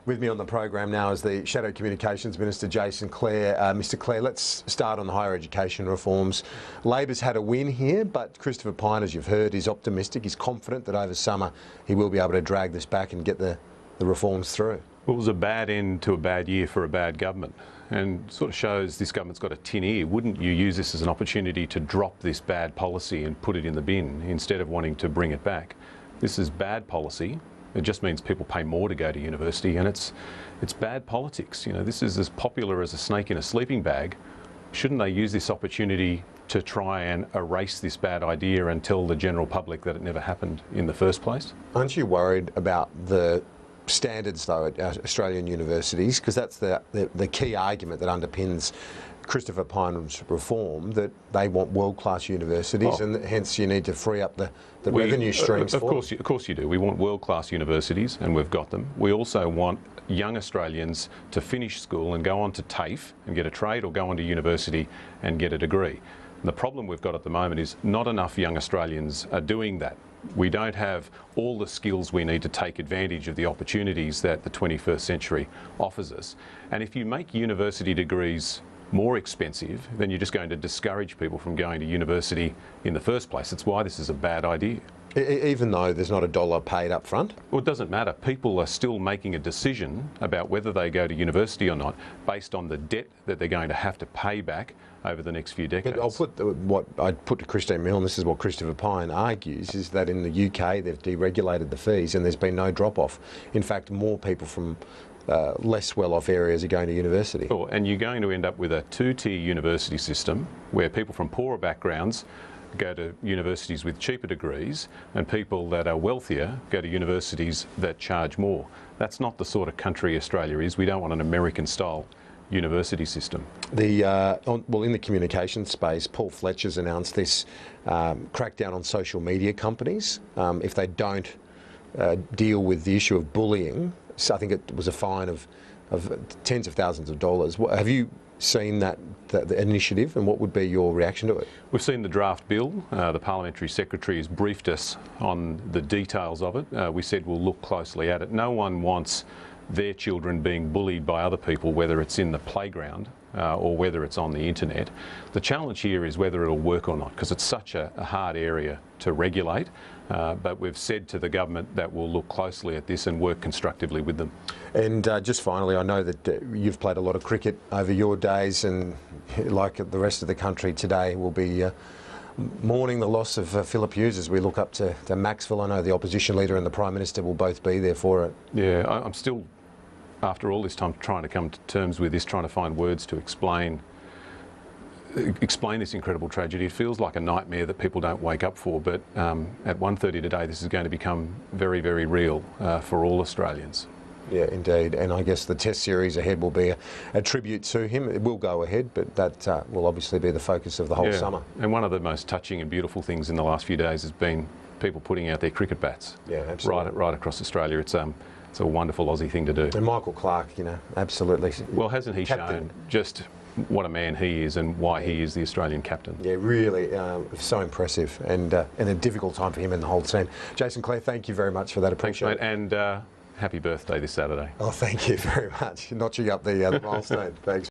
With me on the program now is the Shadow Communications Minister, Jason Clare. Mr Clare, let's start on the higher education reforms. Labor's had a win here, but Christopher Pyne, as you've heard, is optimistic. He's confident that over summer he will be able to drag this back and get the reforms through. Well, it was a bad end to a bad year for a bad government, and sort of shows this government's got a tin ear. Wouldn't you use this as an opportunity to drop this bad policy and put it in the bin instead of wanting to bring it back? This is bad policy. It just means people pay more to go to university, and it's bad politics. You know, this is as popular as a snake in a sleeping bag. Shouldn't they use this opportunity to try and erase this bad idea and tell the general public that it never happened in the first place? Aren't you worried about the standards, though, at Australian universities? Because that's the key argument that underpins Christopher Pyne's reform, that they want world-class universities, and hence you need to free up the revenue streams of course you do. We want world-class universities, and we've got them. We also want young Australians to finish school and go on to TAFE and get a trade, or go on to university and get a degree. And the problem we've got at the moment is not enough young Australians are doing that. We don't have all the skills we need to take advantage of the opportunities that the 21st century offers us. And if you make university degrees more expensive, then you're just going to discourage people from going to university in the first place. It's why this is a bad idea. Even though there's not a dollar paid up front? Well, it doesn't matter. People are still making a decision about whether they go to university or not based on the debt that they're going to have to pay back over the next few decades. I'll put what I'd put to Christine Milne, this is what Christopher Pyne argues, is that in the UK they've deregulated the fees and there's been no drop-off. In fact, more people from less well-off areas are going to university. Sure, and you're going to end up with a two-tier university system where people from poorer backgrounds go to universities with cheaper degrees, and people that are wealthier go to universities that charge more. That's not the sort of country Australia is. We don't want an American-style university system. Well, in the communication space, Paul Fletcher's announced this crackdown on social media companies if they don't deal with the issue of bullying. So I think it was a fine of tens of thousands of dollars. Have you seen the initiative, and what would be your reaction to it? We've seen the draft bill. The Parliamentary Secretary has briefed us on the details of it. We said we'll look closely at it. No one wants their children being bullied by other people, whether it's in the playground or whether it's on the internet. The challenge here is whether it'll work or not, because it's such a hard area to regulate. But we've said to the government that we'll look closely at this and work constructively with them. And just finally, I know that you've played a lot of cricket over your days, and like the rest of the country today, will be mourning the loss of Philip Hughes as we look up to Maxwell. I know the opposition leader and the Prime Minister will both be there for it. Yeah, I'm still, after all this time, trying to come to terms with this, trying to find words to explain this incredible tragedy. It feels like a nightmare that people don't wake up for, but at 1:30 today this is going to become very, very real for all Australians. Yeah, indeed, and I guess the Test series ahead will be a tribute to him. It will go ahead, but that will obviously be the focus of the whole summer. And one of the most touching and beautiful things in the last few days has been people putting out their cricket bats. Yeah, absolutely. Right across Australia. It's a wonderful Aussie thing to do. And Michael Clarke, you know, absolutely. Well, hasn't he shown just what a man he is and why he is the Australian captain? Yeah, really, so impressive, and a difficult time for him and the whole team. Jason Clare, thank you very much for that. Appreciate it. Thanks, mate, and happy birthday this Saturday. Oh, thank you very much. Notching up the milestone. Thanks.